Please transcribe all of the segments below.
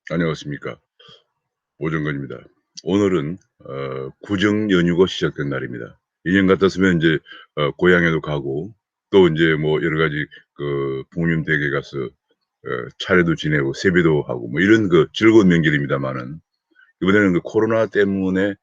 안녕하십니까. 오정건입니다. 오늘은 구정 연휴가 시작된 날입니다. 2년 같았으면 이제 고향에도 가고 또 이제 뭐 여러 가지 부모님 댁에 가서 차례도 지내고 세배도 하고 뭐 이런 즐거운 명절입니다마는 이번에는 코로나 때문에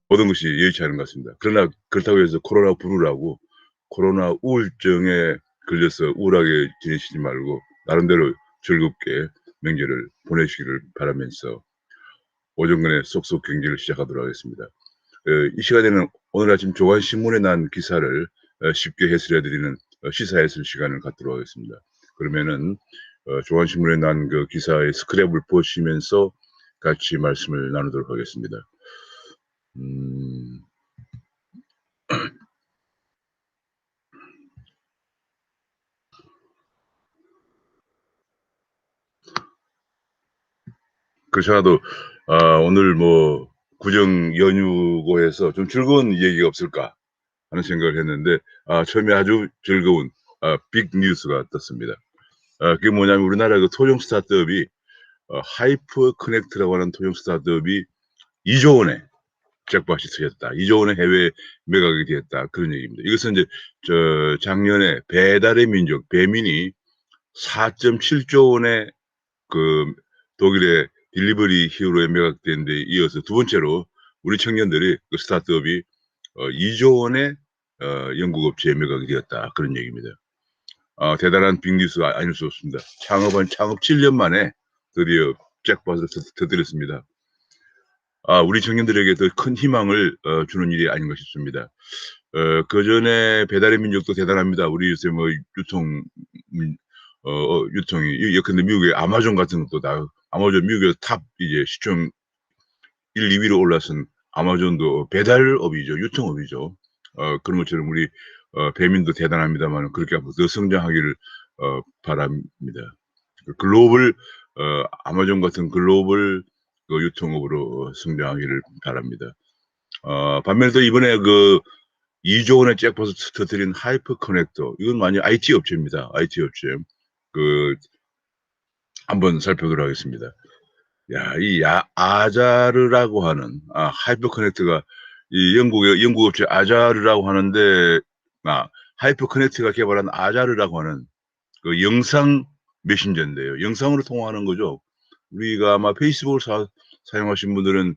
모든 것이 여의치 않은 것 같습니다. 그러나 그렇다고 해서 코로나 부르라고 코로나 우울증에 걸려서 우울하게 지내시지 말고 나름대로 즐겁게 명절을 보내시기를 바라면서 오정근의 쏙쏙 경기를 시작하도록 하겠습니다. 이 시간에는 오늘 아침 조간신문에 난 기사를 쉽게 해설해 드리는 시사 해설 시간을 갖도록 하겠습니다. 그러면은 조간신문에 난 그 기사의 스크랩을 보시면서 같이 말씀을 나누도록 하겠습니다. 음, 그렇지 않아도 오늘 뭐 구정 연휴고 해서 좀 즐거운 얘기가 없을까 하는 생각을 했는데 처음에 아주 즐거운 빅 뉴스가 떴습니다. 그게 뭐냐면 우리나라 토종 스타트업이 하이퍼 커넥트라고 하는 토종 스타트업이 2조 원의 잭팟이 터졌다. 2조 원의 해외 매각이 되었다. 그런 얘기입니다. 이것은 이제 작년에 배달의 민족 배민이 4.7조 원의 그 독일의 딜리버리 히어로에 매각된 데 이어서 두 번째로 우리 청년들이 스타트업이 2조 원의 영국 업체에 매각이 되었다. 그런 얘기입니다. 대단한 빅뉴스 아닐 수 없습니다. 창업 7년 만에 드디어 잭팟을 터뜨렸습니다. 우리 청년들에게 더 큰 희망을 주는 일이 아닌가 싶습니다. 그전에 배달의 민족도 대단합니다. 우리 요새 뭐 유통이 예컨대 미국의 아마존 같은 것도 다 아마존 미국에서 탑 이제 시총 1, 2위로 올라선 아마존도 배달업이죠. 유통업이죠. 그런 것처럼 우리 배민도 대단합니다만 그렇게 앞으로 더 성장하기를 바랍니다. 글로벌 아마존 같은 글로벌 유통업으로 성장하기를 바랍니다. 반면에 또 이번에 2조 원의 잭팟을 터뜨린 하이퍼 커넥터 이건 완전 IT 업체입니다. IT 업체. 그 한번 살펴보도록 하겠습니다. 야, 아자르라고 하는 하이퍼 커넥트가 이 영국의 영국 업체 아자르라고 하는데 하이퍼 커넥트가 개발한 아자르라고 하는 영상 메신저인데요. 영상으로 통화하는 거죠. 우리가 아마 페이스북을 사용하신 분들은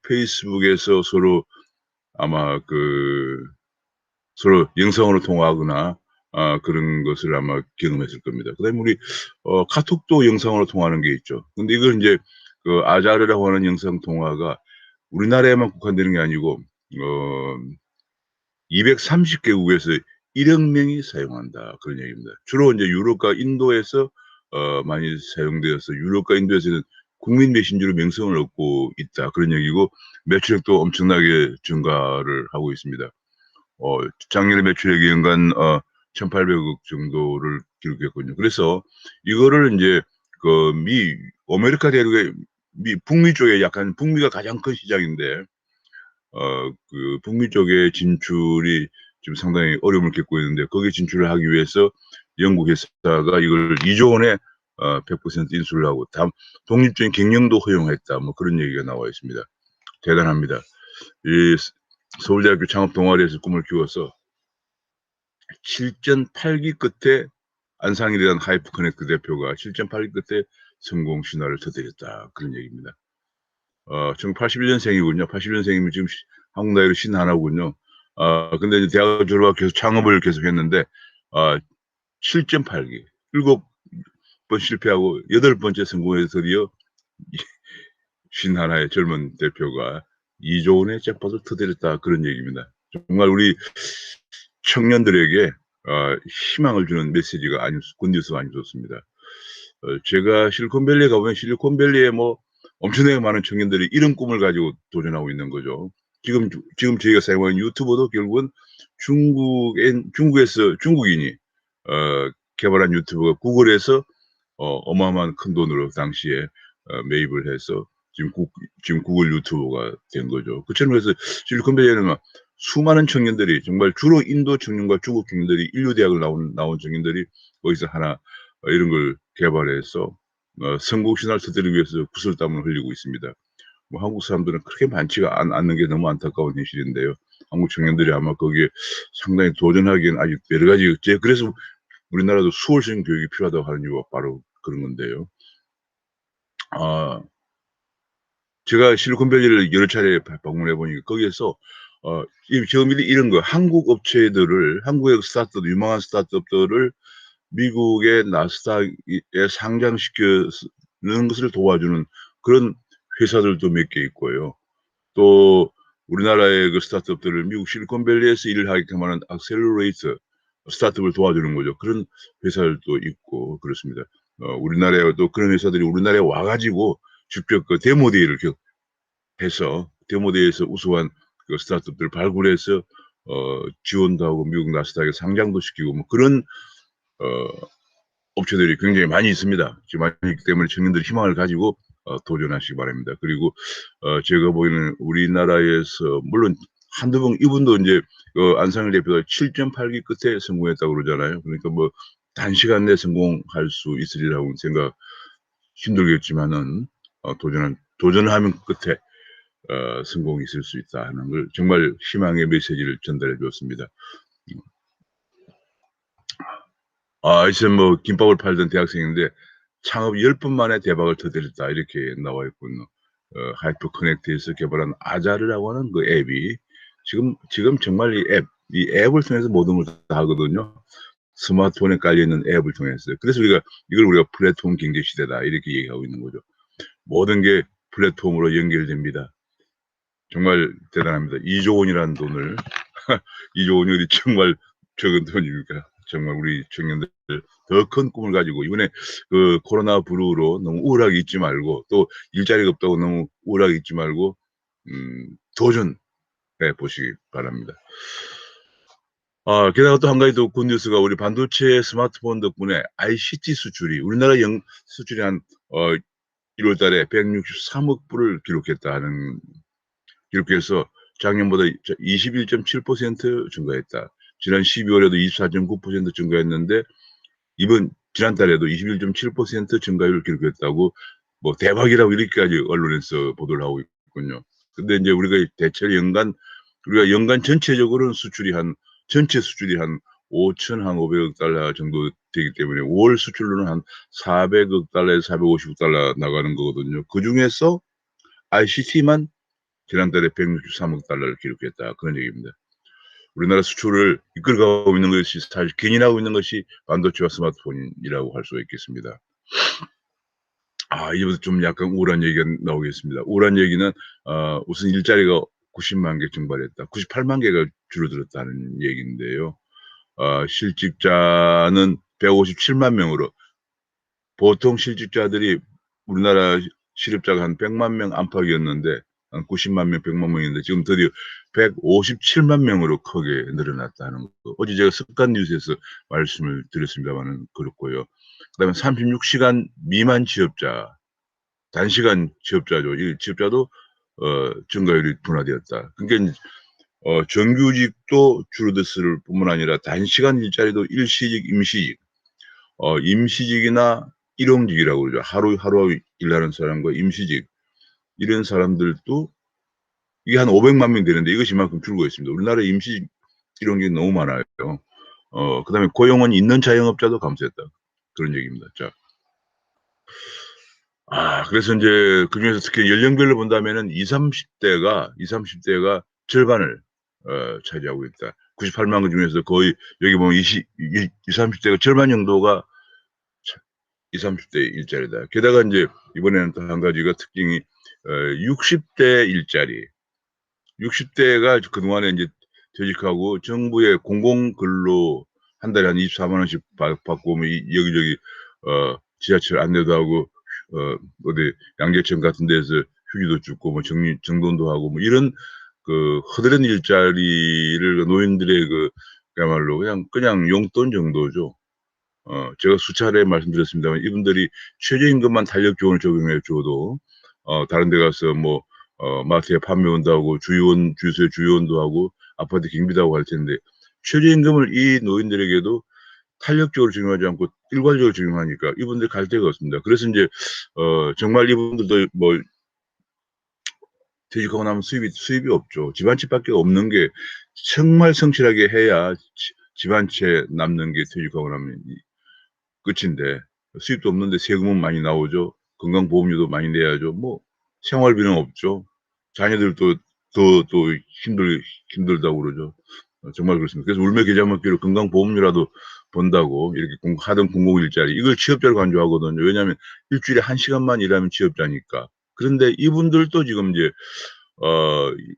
페이스북에서 서로 아마 서로 영상으로 통화하거나 그런 것을 아마 경험했을 겁니다. 그다음에 우리 카톡도 영상으로 통화하는 게 있죠. 근데 이걸 인제 아자르라고 하는 영상 통화가 우리나라에만 국한되는 게 아니고 230 개국에서 1억 명이 사용한다. 그런 얘기입니다. 주로 인제 유럽과 인도에서 많이 사용되어서 유럽과 인도에서는 국민 메신저로 명성을 얻고 있다. 그런 얘기고 매출액도 엄청나게 증가를 하고 있습니다. 작년에 매출액이 연간 1,800억 정도를 기록했거든요. 그래서 이거를 인제 미 아메리카 대륙의 북미 쪽에 약간 북미가 가장 큰 시장인데 북미 쪽에 진출이 지금 상당히 어려움을 겪고 있는데 거기에 진출을 하기 위해서 영국 회사가 이걸 2조 원에 100% 인수를 하고 독립적인 경영도 허용했다. 뭐 그런 얘기가 나와 있습니다. 대단합니다. 이 서울대학교 창업 동아리에서 꿈을 키워서 7전 8기 끝에 안상일이라는 하이퍼 커넥트 대표가 7전 8기 끝에 성공 신화를 터뜨렸다. 그런 얘기입니다. 1981년생이군요. 81년생이면 지금 한국 나이로 51군요. 근데 이제 대학을 졸업하고 계속 창업을 계속했는데 7.8기 7번 실패하고 8번째 성공해서 드디어 51의 젊은 대표가 2조 원의 잭팟을 터뜨렸다. 그런 얘기입니다. 정말 우리 청년들에게 희망을 주는 메시지가 아닐 굿뉴스가 아닐 수 없습니다. 제가 실리콘밸리에 가보면 실리콘밸리에 뭐 엄청나게 많은 청년들이 이런 꿈을 가지고 도전하고 있는 거죠. 지금 저희가 사용하는 유튜버도 결국은 중국인이 개발한 유튜버가 구글에서 어마어마한 큰 돈으로 당시에 매입을 해서 지금 구글 유튜버가 된 거죠. 그처럼 해서 실리콘밸리에는 막 수많은 청년들이 정말 주로 인도 청년과 중국 청년들이 인류 대학을 나온 청년들이 거기서 하나 이런 걸 개발해서 선국 신화를 터뜨리기 위해서 구슬땀을 흘리고 있습니다. 뭐 한국 사람들은 그렇게 많지가 않는 게 너무 안타까운 현실인데요. 한국 청년들이 아마 거기에 상당히 도전하기에는 아직 여러 가지 그래서 우리나라도 수월성 교육이 필요하다고 하는 이유가 바로 그런 건데요. 아 제가 실리콘밸리를 여러 차례 방문해 보니까 거기에서 이 저미리 이런 거 한국 업체들을 한국의 스타트업 유망한 스타트업들을 미국의 나스닥에 상장시키는 것을 도와주는 그런 회사들도 몇 개 있고요. 또 우리나라의 그 스타트업들을 미국 실리콘밸리에서 일을 하게끔 하는 액셀러레이터 스타트업을 도와주는 거죠. 그런 회사들도 있고 그렇습니다. 우리나라에 또 그런 회사들이 우리나라에 와 가지고 직접 그 데모 데이를 해서 데모 데이에서 우수한 그 스타트업들을 발굴해서 지원도 하고 미국 나스닥에 상장도 시키고 뭐 그런 어 업체들이 굉장히 많이 있습니다. 지금 많이 있기 때문에 청년들이 희망을 가지고 도전하시기 바랍니다. 그리고 제가 보기에는 우리나라에서 물론 한두 번 이분도 인제 안상일 대표가 7.8기 끝에 성공했다고 그러잖아요. 그러니까 뭐 단시간 내에 성공할 수 있으리라고는 생각 힘들겠지만은 도전을 하면 끝에 성공이 있을 수 있다 하는 걸 정말 희망의 메시지를 전달해 주었습니다. 이제 뭐 김밥을 팔던 대학생인데 창업 10분 만에 대박을 터뜨렸다 이렇게 나와 있군요. 하이퍼 커넥트에서 개발한 아자르라고 하는 그 앱이 지금 정말 이 앱을 통해서 모든 걸 다 하거든요. 스마트폰에 깔려 있는 앱을 통해서요. 그래서 이걸 우리가 플랫폼 경제 시대다 이렇게 얘기하고 있는 거죠. 모든 게 플랫폼으로 연결됩니다. 정말 대단합니다. 2조 원이라는 돈을 2조 원이 정말 적은 돈입니까? 정말 우리 청년들 더 큰 꿈을 가지고 이번에 그 코로나 브루로 너무 우울하게 있지 말고 또 일자리가 없다고 너무 우울하게 있지 말고 도전해 보시기 바랍니다. 게다가 또 한 가지 더 굿뉴스가 우리 반도체 스마트폰 덕분에 ICT 수출이 우리나라 수출이 한 1월 달에 163억 불을 기록해서 작년보다 21.7% 증가했다. 지난 12월에도 24.9% 증가했는데 지난달에도 21.7% 증가율을 기록했다고 뭐 대박이라고 이렇게까지 언론에서 보도를 하고 있군요. 근데 이제 우리가 전체적으로는 전체 수출이 한 5,500억 달러 정도 되기 때문에 월 수출로는 한 400억 달러에서 450억 달러 나가는 거거든요. 그중에서 ICT만 지난달에 163억 달러를 기록했다. 그런 얘기입니다. 우리나라 수출을 이끌어가고 있는 것이 사실 견인하고 있는 것이 반도체와 스마트폰이라고 할 수가 있겠습니다. 이제부터 좀 약간 우울한 얘기가 나오겠습니다. 우울한 얘기는 우선 일자리가 90만 개 증발했다. 98만 개가 줄어들었다는 얘기인데요. 실직자는 157만 명으로 보통 실직자들이 우리나라 실업자가 한 100만 명 안팎이었는데 한 90만 명, 100만 명인데 지금 드디어 157만 명으로 크게 늘어났다는 거. 어제 제가 습관 뉴스에서 말씀을 드렸습니다마는 그렇고요. 그다음에 36시간 미만 취업자, 단시간 취업자죠. 이 취업자도 증가율이 둔화되었다. 그러니까 정규직도 줄어들었을 뿐만 아니라 단시간 일자리도 일시직, 임시직, 임시직이나 일용직이라고 그러죠. 하루 일하는 사람과 임시직 이런 사람들도 이게 한 500만 명 되는데 이것이 이만큼 줄고 있습니다. 우리나라에 임시직 일용직이 너무 많아요. 그다음에 고용은 있는 자영업자도 감소했다. 그런 얘기입니다. 자. 그래서 인제 그중에서 특히 연령별로 본다면은 20-30대가 절반을 차지하고 있다. 98만 그 중에서 거의 여기 보면 20-30대가 절반 정도가 20-30대 일자리다. 게다가 인제 이번에는 또 한 가지가 특징이 60대 일자리. 60대가 그동안에 인제 퇴직하고 정부의 공공근로 한 달에 한 24만 원씩 받고 뭐 여기저기 지하철 안내도 하고 어디 양재천 같은 데서 휴지도 줍고 뭐 정돈도 하고 뭐 이런 그 허드렛 일자리를 노인들의 그야말로 그냥 용돈 정도죠. 제가 수차례 말씀드렸습니다만 이분들이 최저임금만 탄력 지원을 적용해 줘도 다른 데 가서 뭐 마트에 판매원도 하고 주유소에 주유원도 하고 아파트 경비도 하고 할 텐데 최저임금을 이 노인들에게도 탄력적으로 적용하지 않고 일괄적으로 적용하니까 이분들이 갈 데가 없습니다. 그래서 인제 정말 이분들도 뭐 퇴직하고 나면 수입이 없죠. 집안채밖에 없는 게 정말 성실하게 해야 집안채 남는 게 퇴직하고 나면 끝인데 수입도 없는데 세금은 많이 나오죠. 건강보험료도 많이 내야죠. 뭐 생활비는 없죠. 자녀들도 더 힘들다고 그러죠. 정말 그렇습니다. 그래서 울며 겨자 먹기로 건강보험료라도 번다고 이렇게 하던 공공 일자리 이걸 취업자로 간주하거든요. 왜냐하면 일주일에 1 시간만 일하면 취업자니까. 그런데 이분들도 지금 이제 이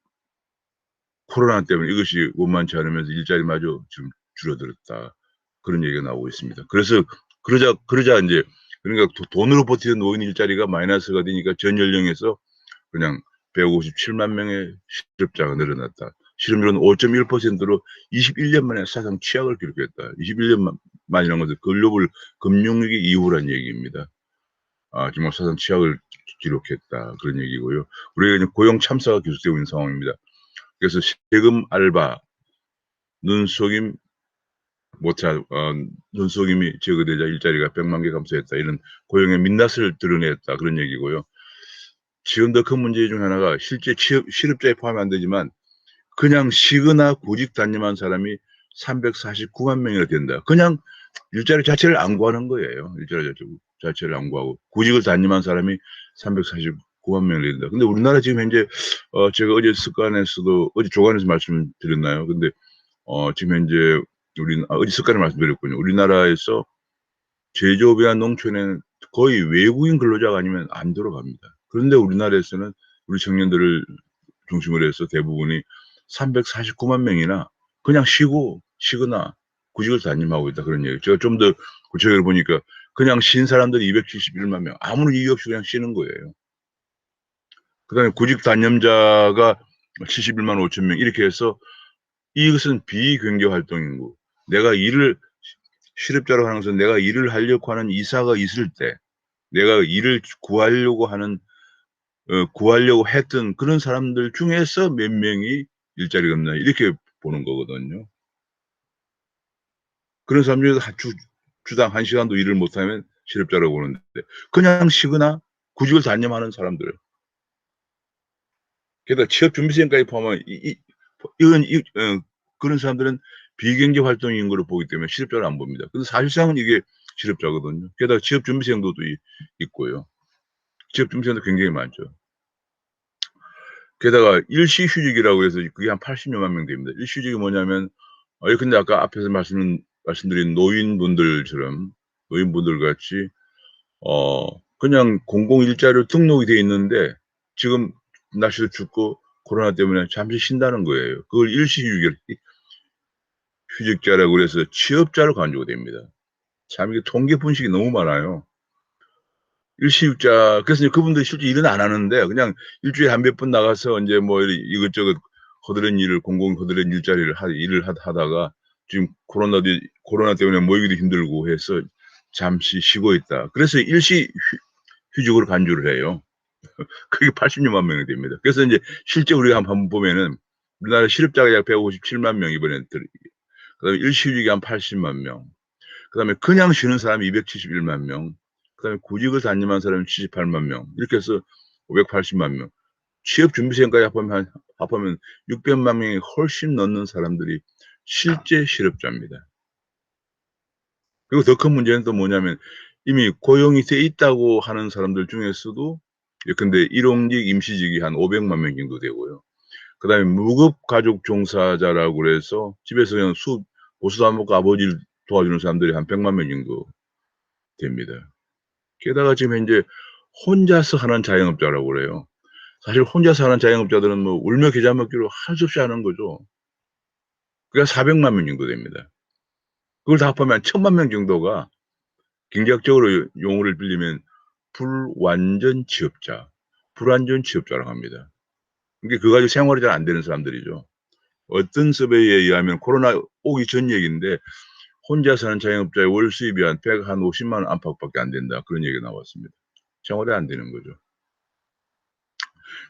코로나 때문에 이것이 원만치 않으면서 일자리마저 지금 줄어들었다. 그런 얘기가 나오고 있습니다. 그래서 그러자 인제 그러니까 돈으로 버티던 노인 일자리가 마이너스가 되니까 전 연령에서 그냥 157만 명의 실업자가 늘어났다. 실업률은 5.1%로 21년 만에 사상 최악을 기록했다. 21년 만이라는 것은 글로벌 금융위기 이후란 얘기입니다. 정말 사상 최악을 기록했다. 그런 얘기고요. 우리가 이제 고용 참사가 계속되고 있는 상황입니다. 그래서 세금 알바, 눈속임 눈속임이 제거되자 일자리가 100만 개 감소했다. 이런 고용의 민낯을 드러냈다. 그런 얘기고요. 지금 더 큰 문제 중 하나가 실제 실업자에 포함이 안 되지만 그냥 쉬거나 구직 단념한 사람이 349만 명이나 된다. 그냥 일자리 자체를 안 구하는 거예요. 일자리 자체를 안 구하고 구직을 단념한 사람이 349만 명이 된다. 근데 우리나라 지금 현재 제가 어제 습관에서도 어제 조간에서 말씀드렸나요? 근데 지금 현재 어제 습관을 말씀드렸군요. 우리나라에서 제조업이나 농촌에는 거의 외국인 근로자가 아니면 안 들어갑니다. 그런데 우리나라에서는 우리 청년들을 중심으로 해서 대부분이 349만 명이나 그냥 쉬거나 구직을 단념하고 있다 그런 얘기예요. 제가 좀 더 구체적으로 보니까 그냥 쉰 사람들이 271만 명 아무런 이유 없이 그냥 쉬는 거예요. 그다음에 구직 단념자가 71만 5천 명 이렇게 해서 이것은 비경제 활동 인구. 내가 일을 실업자로 하는 것은 내가 일을 하려고 하는 이사가 있을 때 내가 일을 구하려고 했던 그런 사람들 중에서 몇 명이 일자리가 없나 이렇게 보는 거거든요. 그런 사람 중에서 주당 1 시간도 일을 못하면 실업자라고 보는데 그냥 쉬거나 구직을 단념하는 사람들 게다가 취업준비생까지 포함한 이건 그런 사람들은 비경제 활동 인구로 보기 때문에 실업자를 안 봅니다. 근데 사실상은 이게 실업자거든요. 게다가 취업준비생도 있고요. 취업준비생도 굉장히 많죠. 게다가 일시휴직이라고 해서 그게 한 80여만 명 됩니다. 일시휴직이 뭐냐면 근데 아까 앞에서 말씀드린 노인분들 같이 그냥 공공 일자리로 등록이 돼 있는데 지금 날씨도 춥고 코로나 때문에 잠시 쉰다는 거예요. 그걸 휴직자라고 그래서 취업자로 간주가 됩니다. 참 이게 통계 분식이 너무 많아요. 일시육자 그래서 이제 그분들이 실제 일은 안 하는데 그냥 일주일에 한 몇 번 나가서 인제 뭐 이것저것 거드는 일을 공공 거드는 일자리를 일을 하다가 지금 코로나 때문에 모이기도 힘들고 해서 잠시 쉬고 있다. 그래서 일시 휴직으로 간주를 해요. 그게 80여만 명이 됩니다. 그래서 인제 실제 우리가 한번 보면은 우리나라 실업자가 약 157만 명 이번에 그다음에 일시휴직이 한 80만 명. 그다음에 그냥 쉬는 사람이 271만 명. 그다음에 구직을 단념한 사람이 78만 명. 이렇게 해서 580만 명. 취업 준비생까지 합하면 600만 명이 훨씬 넘는 사람들이 실제 실업자입니다. 그리고 더 큰 문제는 또 뭐냐면 이미 고용이 돼 있다고 하는 사람들 중에서도 예컨대 일용직, 임시직이 한 500만 명 정도 되고요. 그다음에 무급 가족 종사자라고 그래서 집에서 그냥 보수도 안 먹고 아버지를 도와주는 사람들이 한 100만 명 정도 됩니다. 게다가 지금 현재 혼자서 하는 자영업자라고 그래요. 사실 혼자서 하는 자영업자들은 뭐 울며 겨자 먹기로 할 수 없이 하는 거죠. 그게 400만 명 정도 됩니다. 그걸 다 합하면 한 1,000만 명 정도가 경제학적으로 용어를 빌리면 불완전 취업자, 불완전 취업자라고 합니다. 그게 그거 가지고 생활이 잘 안 되는 사람들이죠. 어떤 서베이에 의하면 코로나 오기 전 얘기인데 혼자 사는 자영업자의 월 수입이 한 150만 원 안팎밖에 안 된다. 그런 얘기가 나왔습니다. 생활이 안 되는 거죠.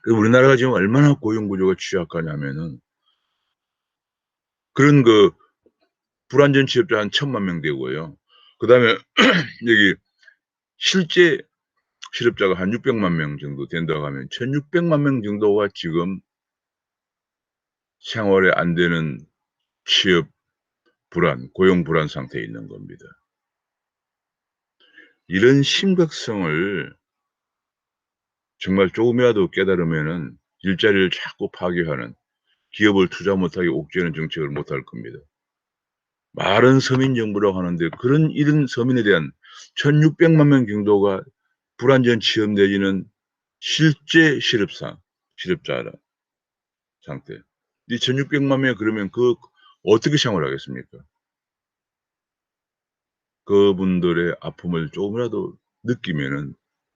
그 우리나라가 지금 얼마나 고용 구조가 취약하냐면은 그런 불안전 취업자 한 1,000만 명 되고요. 그다음에 여기 실제 실업자가 한 600만 명 정도 된다고 하면 1,600만 명 정도가 지금 생활이 안 되는 취업 불안, 고용 불안 상태에 있는 겁니다. 이런 심각성을 정말 조금이라도 깨달으면은 일자리를 자꾸 파괴하는, 기업을 투자 못하게 옥죄는 정책을 못할 겁니다. 말은 서민 정부라고 하는데 그런 이런 서민에 대한 1,600만 명 정도가 불안전 취업 내지는 실제 실업자 상태. 이 1,600만 명이 그러면 어떻게 생활하겠습니까? 그분들의 아픔을 조금이라도 느끼면은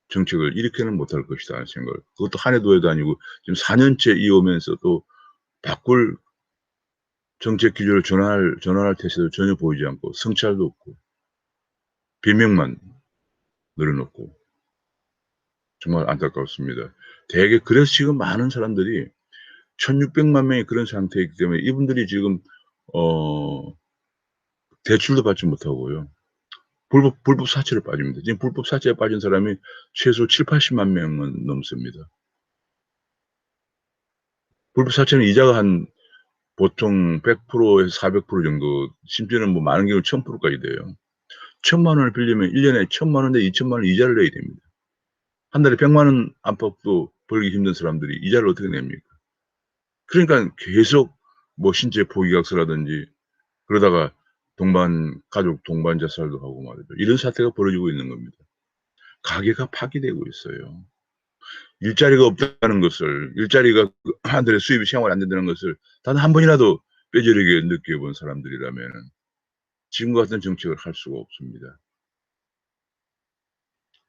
정책을 이렇게는 못할 것이다 하는 생각을, 그것도 한 해도 해도 아니고 지금 4년째 이어오면서 또 바꿀 정책 기조를 전환할 태세도 전혀 보이지 않고 성찰도 없고 비명만 늘어놓고 정말 안타깝습니다. 대개 그래서 지금 많은 사람들이 1,600만 명이 그런 상태이기 때문에 이분들이 지금 어 대출도 받지 못하고요. 불법 사채로 빠집니다. 지금 불법 사채에 빠진 사람이 최소 7-80만 명은 넘습니다. 불법 사채는 이자가 한 보통 100%에서 400% 정도, 심지어는 뭐 많은 경우 1000% 까지 돼요. 1,000만 원을 빌리면 1 년에 1,000만 원 내 2,000만 원 이자를 내야 됩니다. 한 달에 100만 원 안팎도 벌기 힘든 사람들이 이자를 어떻게 냅니까? 그러니까 계속 뭐 신체 포기각서라든지 그러다가 가족 동반 자살도 하고 말이죠. 이런 사태가 벌어지고 있는 겁니다. 가게가 파기되고 있어요. 일자리가 없다는 것을, 일자리가 한 달에 수입이 생활이 안 된다는 것을 단 한 번이라도 뼈저리게 느껴본 사람들이라면은 지금과 같은 정책을 할 수가 없습니다.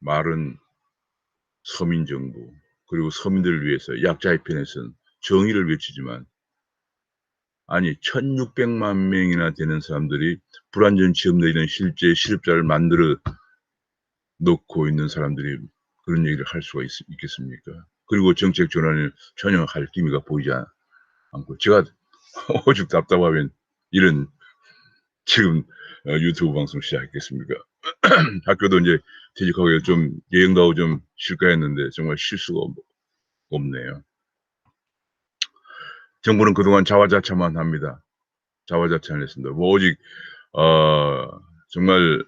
말은 서민 정부, 그리고 서민들을 위해서 약자의 편에 선 정의를 외치지만, 아니 1,600만 명이나 되는 사람들이 불안전 취업 내지는 실제 실업자를 만들어 놓고 있는 사람들이 그런 얘기를 할 수가 있겠습니까? 그리고 정책 전환을 전혀 할 기미가 보이지 않고, 제가 오죽 답답하면 이런 지금 유튜브 방송 시작했겠습니까? 학교도 인제 퇴직하고 좀 여행도 하고 좀 쉴까 했는데 정말 쉴 수가 없네요. 정부는 그동안 자화자찬만 합니다. 자화자찬을 했습니다. 뭐 오직 정말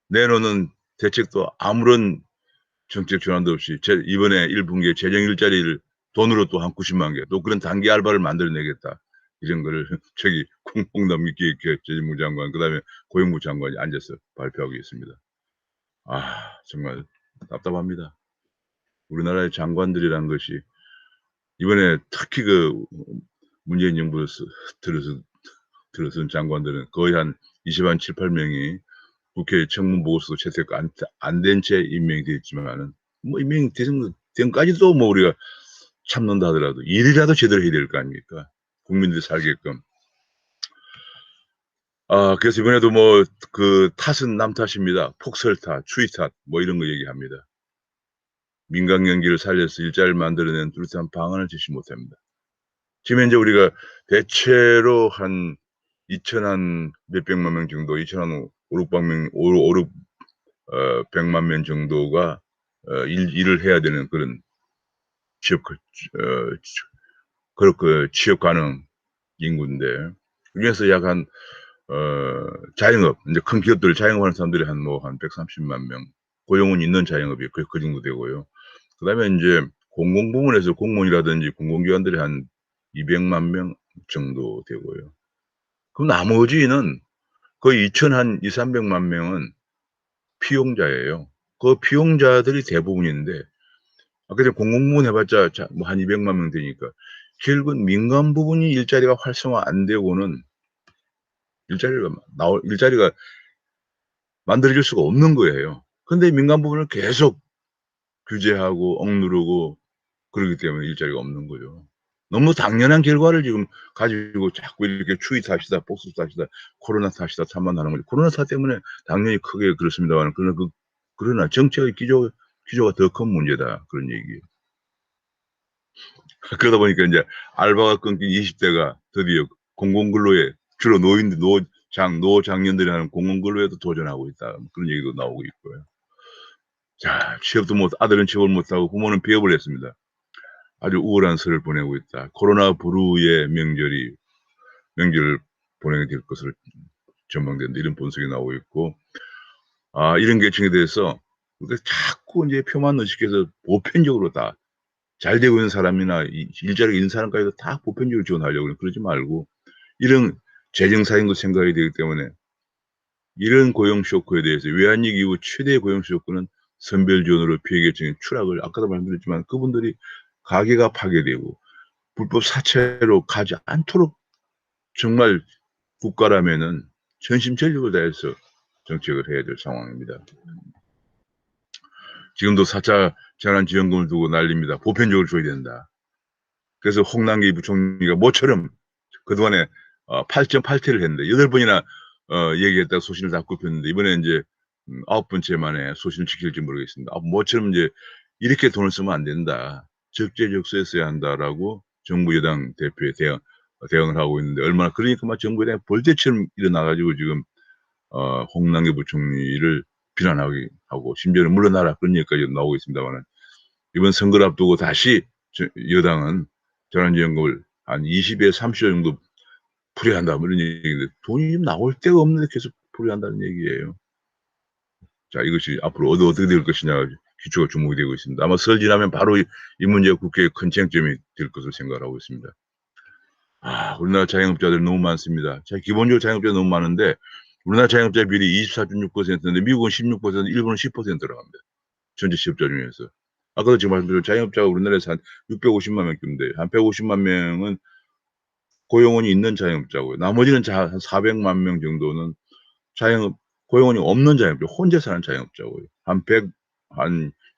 내놓는 대책도 아무런 정책 전환도 없이 이번에 1 분기에 재정 일자리를 돈으로 또 한 90만 개, 또 그런 단기 알바를 만들어내겠다, 이런 거를 저기 공동기획재정부 장관, 그다음에 고용부 장관이 앉아서 발표하고 있습니다. 정말 답답합니다. 우리나라의 장관들이란 것이 이번에 특히 문재인 정부에서 들어선 장관들은 거의 한 20한 7-8 명이 국회 청문 보고서도 채택 안 된 채 임명이 됐지만은, 뭐 임명이 된까지도 뭐 우리가 참는다 하더라도 일이라도 제대로 해야 될 거 아닙니까? 국민들이 살게끔. 그래서 이번에도 뭐 탓은 남 탓입니다. 폭설 탓, 추위 탓 뭐 이런 거 얘기합니다. 민간 경기를 살려서 일자리를 만들어내는 뚜렷한 방안을 제시 못합니다. 지금 현재 우리가 대체로 한 한 몇백만 명 정도, 한 5-600 명, 100만 명 정도가 일을 해야 되는 그런 취업 취업 가능 인구인데, 그중에서 약 자영업, 인제 큰 기업들 자영업하는 사람들이 한 130만 명, 고용은 있는 자영업이 그 정도 되고요. 그다음에 인제 공공 부문에서 공무원이라든지 공공기관들이 한 200만 명 정도 되고요. 그럼 나머지는 거의 한 200-300만 명은 피용자예요. 그 피용자들이 대부분인데, 아까 전에 공공부문 해 봤자 뭐 한 200만 명 되니까 결국은 민간 부분이 일자리가 활성화 안 되고는 일자리가 만들어질 수가 없는 거예요. 근데 민간 부분을 계속 규제하고 억누르고 그러기 때문에 일자리가 없는 거죠. 너무 당연한 결과를 지금 가지고 자꾸 이렇게 추위 탓이다, 복수 탓이다, 코로나 탓이다 탓만 하는 거죠. 코로나 탓 때문에 당연히 크게 그렇습니다만, 그러나 정책의 기조가 더 큰 문제다, 그런 얘기예요. 그러다 보니까 인제 알바가 끊긴 20대가 드디어 공공근로에, 주로 노장년들이 하는 공무원근로에도 도전하고 있다. 뭐 그런 얘기도 나오고 있고요. 자, 아들은 취업을 못하고 부모는 비업을 했습니다. 아주 우울한 설을 보내고 있다. 코로나 불후의 명절을 보내게 될 것으로 전망된다. 이런 분석이 나오고 있고, 이런 계층에 대해서 우리가 자꾸 이제 표만 의식해서 보편적으로 다 잘 되고 있는 사람이나 일자리가 있는 사람까지도 다 보편적으로 지원하려고 그러지 말고, 이런 재정 사인도 생각이 되기 때문에 이런 고용 쇼크에 대해서 외환위기 이후 최대의 고용 쇼크는 선별 지원으로 피해계층의 추락을, 아까도 말씀드렸지만 그분들이 가게가 파괴되고 불법 사채로 가지 않도록 정말 국가라면은 전심전력을 다해서 정책을 해야 될 상황입니다. 지금도 4차 재난지원금을 두고 난립니다. 보편적으로 줘야 된다. 그래서 홍남기 부총리가 모처럼 그동안에 8.8태를 했는데 8번이나 얘기했다가 소신을 다 굽혔는데 이번에 이제 9번째 만에 소신을 지킬지 모르겠습니다. 모처럼 이제 이렇게 돈을 쓰면 안 된다. 적재적소에 써야 한다라고 정부 여당 대표에 대응을 하고 있는데, 얼마나 그러니까 막 정부 여당이 벌떼처럼 일어나가지고 지금 홍남기 부총리를 비난하고 심지어는 물러나라 그런 얘기까지 나오고 있습니다만, 이번 선거를 앞두고 다시 여당은 재난지원금을 한 20에 30조 정도 풀이한다 뭐 이런 얘기인데, 돈이 좀 나올 데가 없는데 계속 풀이한다는 얘기예요. 자, 이것이 앞으로 어떻게 될 것이냐 기초가 주목이 되고 있습니다. 아마 설 지나면 바로 이 문제가 국회의 큰 쟁점이 될 것으로 생각을 하고 있습니다. 우리나라 자영업자들이 너무 많습니다. 자, 기본적으로 자영업자가 너무 많은데 우리나라 자영업자 비율이 24.6%인데 미국은 16%, 일본은 10%라고 합니다. 전체 실업자 중에서. 아까도 지금 말씀드린 자영업자가 우리나라에서 한 650만 명쯤인데 한 150만 명은 고용원이 있는 자영업자고요. 나머지는 한 400만 명 정도는 고용원이 없는 자영업자, 혼자 사는 자영업자고요. 한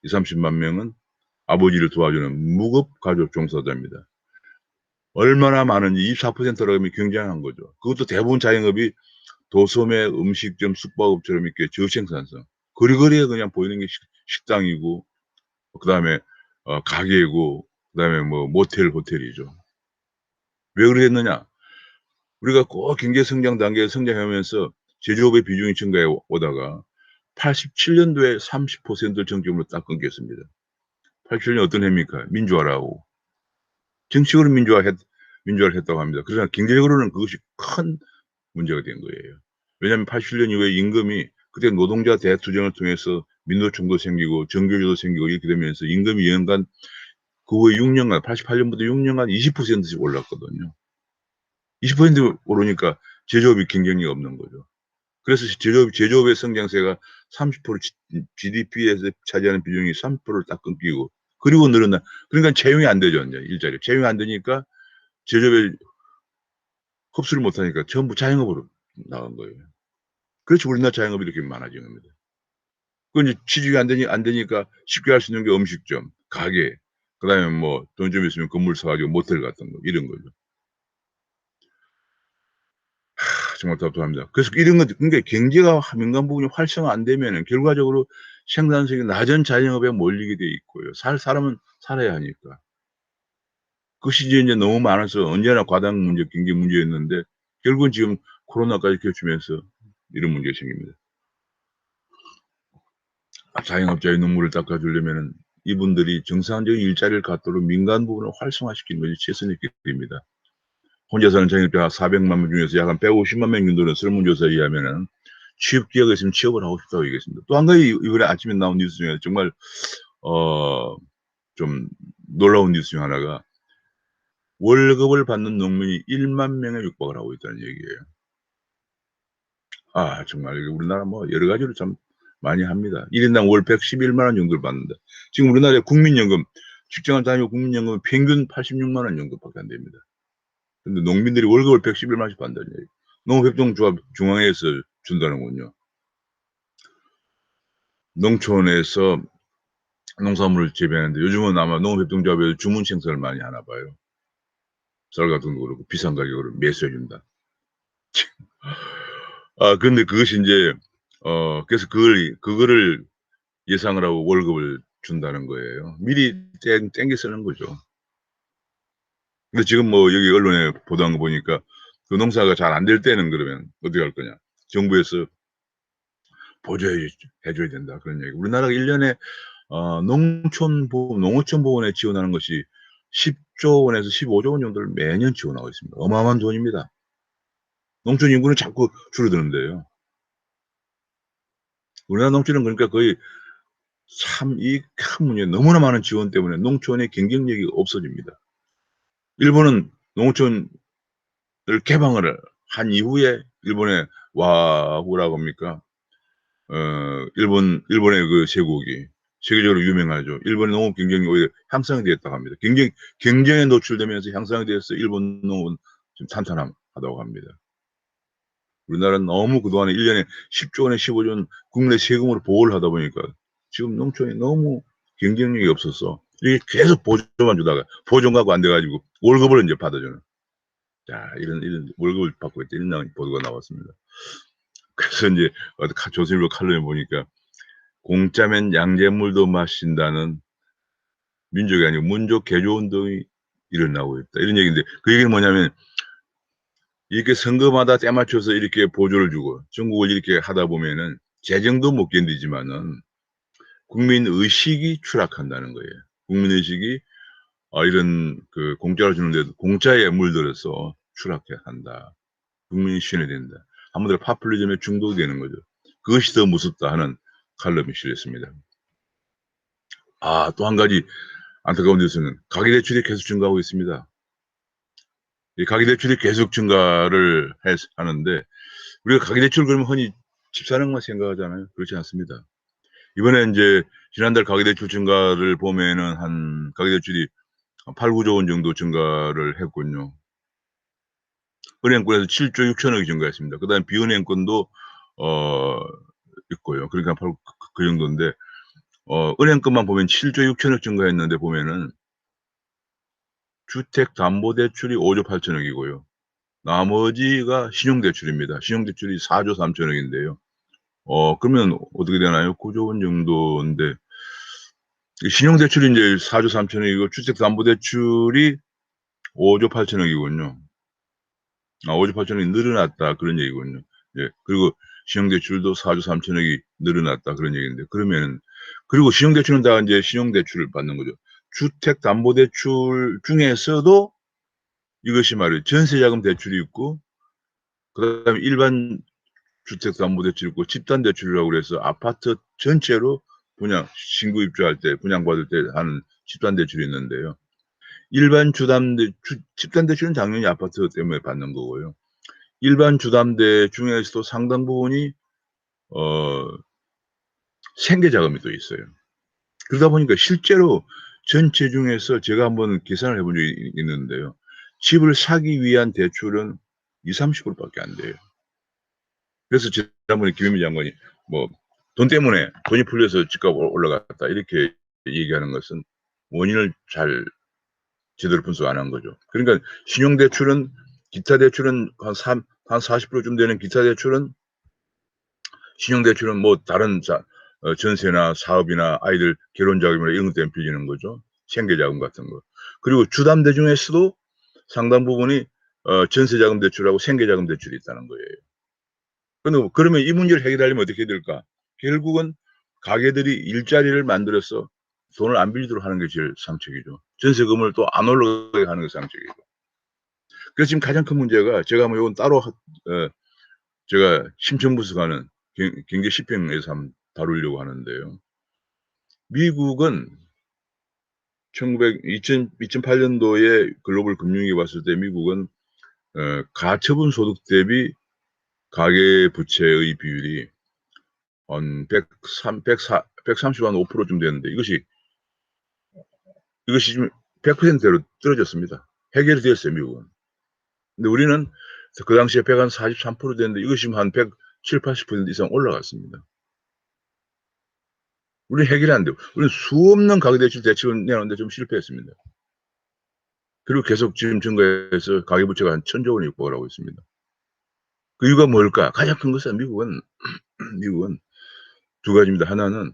2, 30만 명은 아버지를 도와주는 무급 가족 종사자입니다. 얼마나 많은지 24%라고 하면 굉장한 거죠. 그것도 대부분 자영업이 도소매, 음식점, 숙박업처럼 이렇게 저생산성. 거리거리에 그냥 보이는 게 식당이고, 그 다음에 가게고, 그 다음에 뭐 모텔, 호텔이죠. 왜 그러겠느냐? 우리가 꼭 경제 성장 단계에 성장하면서 제조업의 비중이 증가해 오다가 87년도에 30%를 정점으로 딱 끊겼습니다. 87년 어떤 해입니까? 민주화라고. 정치적으로 민주화를 했다고 합니다. 그러나 경제적으로는 그것이 큰 문제가 된 거예요. 왜냐하면 87년 이후에 임금이, 그때 노동자 대투쟁을 통해서 민노총도 생기고 정규조도 생기고 이렇게 되면서 임금이 연간 그 후에 6년간, 88년부터 6년간 20%씩 올랐거든요. 20% 오르니까 제조업이 경쟁력이 없는 거죠. 그래서 제조업의 성장세가 30% GDP에서 차지하는 비중이 30%를 딱 끊기고, 그리고 늘어나, 그러니까 채용이 안 되죠, 이제 일자리. 채용이 안 되니까 제조업에 흡수를 못 하니까 전부 자영업으로 나간 거예요. 그렇죠. 우리나라 자영업이 이렇게 많아진 겁니다. 그 이제 취직이 안 되니까 쉽게 할 수 있는 게 음식점, 가게, 그다음에 뭐 돈 좀 있으면 건물 사가지고 모텔 같은 거, 이런 거죠. 정말 답답합니다. 그래서 이런 것, 그러니까 경제가 민간 부분이 활성화 안 되면은 결과적으로 생산성이 낮은 자영업에 몰리게 돼 있고요. 사람은 살아야 하니까. 그것이 이제 너무 많아서 언제나 과당 문제, 경제 문제였는데 결국은 지금 코로나까지 겹치면서 이런 문제가 생깁니다. 자영업자의 눈물을 닦아주려면은 이분들이 정상적인 일자리를 갖도록 민간 부분을 활성화시키는 것이 최선의 길입니다. 혼자 사는 자영업자 400만 명 중에서 약 한 150만 명 정도는 설문조사에 의하면은 취업 기회가 있으면 취업을 하고 싶다고 얘기했습니다. 또 한 가지 이번에 아침에 나온 뉴스 중에 정말 좀 놀라운 뉴스 중 하나가, 월급을 받는 농민이 1만 명에 육박을 하고 있다는 얘기예요. 정말 우리나라 뭐 여러 가지로 참 많이 합니다. 1인당 월 111만 원 정도를 받는다. 지금 우리나라의 국민연금, 직장을 다니고 국민연금은 평균 86만 원 정도밖에 안 됩니다. 근데 농민들이 월급을 111만 원씩 받는다는 얘기예요. 농업협동조합 중앙에서 준다는군요. 농촌에서 농산물을 재배하는데 요즘은 아마 농업협동조합에서 주문 생산을 많이 하나 봐요. 쌀 같은 거 그렇고 비싼 가격으로 매수해 준다. 근데 그것이 인제 그래서 그거를 예상을 하고 월급을 준다는 거예요. 미리 땡겨 쓰는 거죠. 근데 지금 뭐 여기 언론에 보도한 거 보니까 그 농사가 잘 안 될 때는 그러면 어떻게 할 거냐. 정부에서 보조해 줘야 된다. 그런 얘기. 우리나라가 1년에 농어촌 보건에 지원하는 것이 10조 원에서 15조 원 정도를 매년 지원하고 있습니다. 어마어마한 돈입니다. 농촌 인구는 자꾸 줄어드는데요. 우리나라 농촌은 그러니까 거의 참 이 큰 문제, 너무나 많은 지원 때문에 농촌의 경쟁력이 없어집니다. 일본은 농촌을 개방을 한 이후에 일본의 와후라고 합니까? 일본의 그 제국이 세계적으로 유명하죠. 일본의 농업 경쟁이 오히려 향상이 되었다고 합니다. 경쟁에 노출되면서 향상이 되어서 일본 농업은 좀 탄탄하다고 합니다. 우리나라는 너무 그동안에 1년에 10조 원에 15조 원 국내 세금으로 보호를 하다 보니까 지금 농촌이 너무 경쟁력이 없어서 이게 계속 보조만 주다가 보조 갖고 안 돼가지고 월급을 이제 받아주는. 자, 이런 월급을 받고 있다. 이런 보도가 나왔습니다. 그래서 이제 조선일보 칼럼에 보니까 공짜면 양잿물도 마신다는 민족이 아니고 문족 개조 운동이 일어나고 있다. 이런 얘기인데 그 얘기는 뭐냐면 이렇게 선거마다 때 맞춰서 이렇게 보조를 주고 전국을 이렇게 하다 보면은 재정도 못 견디지만은 국민 의식이 추락한다는 거예요. 국민 의식이 이런 그 공짜로 주는데도 공짜에 물들어서 추락해 한다. 국민이 신뢰된다. 한마디로 파퓰리즘에 중독이 되는 거죠. 그것이 더 무섭다 하는 칼럼이 실렸습니다. 또 한 가지 안타까운 뉴스는 가계대출이 계속 증가하고 있습니다. 이 가계대출이 계속 증가를 하는데 우리가 가계대출 그러면 흔히 집 사는 것만 생각하잖아요. 그렇지 않습니다. 이번에 이제 지난달 가계대출 증가를 보면은 한 가계대출이 8, 9조 원 정도 증가를 했군요. 은행권에서 7조 6천억이 증가했습니다. 그다음에 비은행권도 있고요. 그러니까 바로 그 정도인데 은행권만 보면 7조 6천억 증가했는데 보면은 주택담보대출이 5조 8천억이고요. 나머지가 신용대출입니다. 신용대출이 4조 3천억인데요. 그러면 어떻게 되나요? 9조 원 정도인데 신용대출이 이제 4조 3천억이고 주택담보대출이 5조 8천억이군요. 5조 8천억이 늘어났다 그런 얘기군요. 예. 그리고 신용대출도 4조 3천억이 늘어났다 그런 얘기인데 그러면 그리고 신용대출은 다 이제 신용대출을 받는 거죠. 주택담보대출 중에서도 이것이 말이에요. 전세자금 대출이 있고 그다음에 일반 주택담보대출이 있고 집단대출이라고 그래서 아파트 전체로 신규 입주할 때 분양받을 때 하는 집단대출이 있는데요. 일반 집단대출은 당연히 아파트 때문에 받는 거고요. 일반 주담대 중에서도 상당 부분이 생계자금이 또 있어요. 그러다 보니까 실제로 전체 중에서 제가 한번 계산을 해본 적이 있는데요. 집을 사기 위한 대출은 20-30%밖에 안 돼요. 그래서 지난번에 김현미 장관이 돈 때문에 돈이 풀려서 집값 올라갔다 이렇게 얘기하는 것은 원인을 잘 제대로 분석 안 한 거죠. 그러니까 신용대출은 기타 대출은 한 40%쯤 되는 기타 대출은 신용대출은 다른 전세나 사업이나 아이들 결혼 자금이나 이런 것 때문에 빌리는 거죠. 생계자금 같은 거. 그리고 주담대 중에서도 상당 부분이 전세자금 대출하고 생계자금 대출이 있다는 거예요. 그러면 이 문제를 해결하려면 어떻게 해야 될까? 결국은 가게들이 일자리를 만들어서 돈을 안 빌리도록 하는 게 제일 상책이죠. 전세금을 또 안 올라가게 하는 게 상책이고. 그래서 지금 가장 큰 문제가 제가 이건 따로 제가 심층분석하는 경제 시평에서 한번 다루려고 하는데요. 미국은 2008년도에 글로벌 금융위기 왔을 때 미국은 가처분 소득 대비 가계 부채의 비율이 한 130한 5%쯤 되는데 이것이 지금 100%대로 떨어졌습니다. 해결이 되었어요, 미국은. 근데 우리는 그 당시에 143% 됐는데 이것이 지금 한 170, 80% 이상 올라갔습니다. 우리 해결이 안 돼요. 우리는 수없는 가계대출 대책을 내놓는데 좀 실패했습니다. 그리고 계속 지금 증가해서 가계부채가 한 1,000조 원이 육박을 하고 있습니다. 그 이유가 뭘까? 가장 큰 것은 미국은 두 가지입니다. 하나는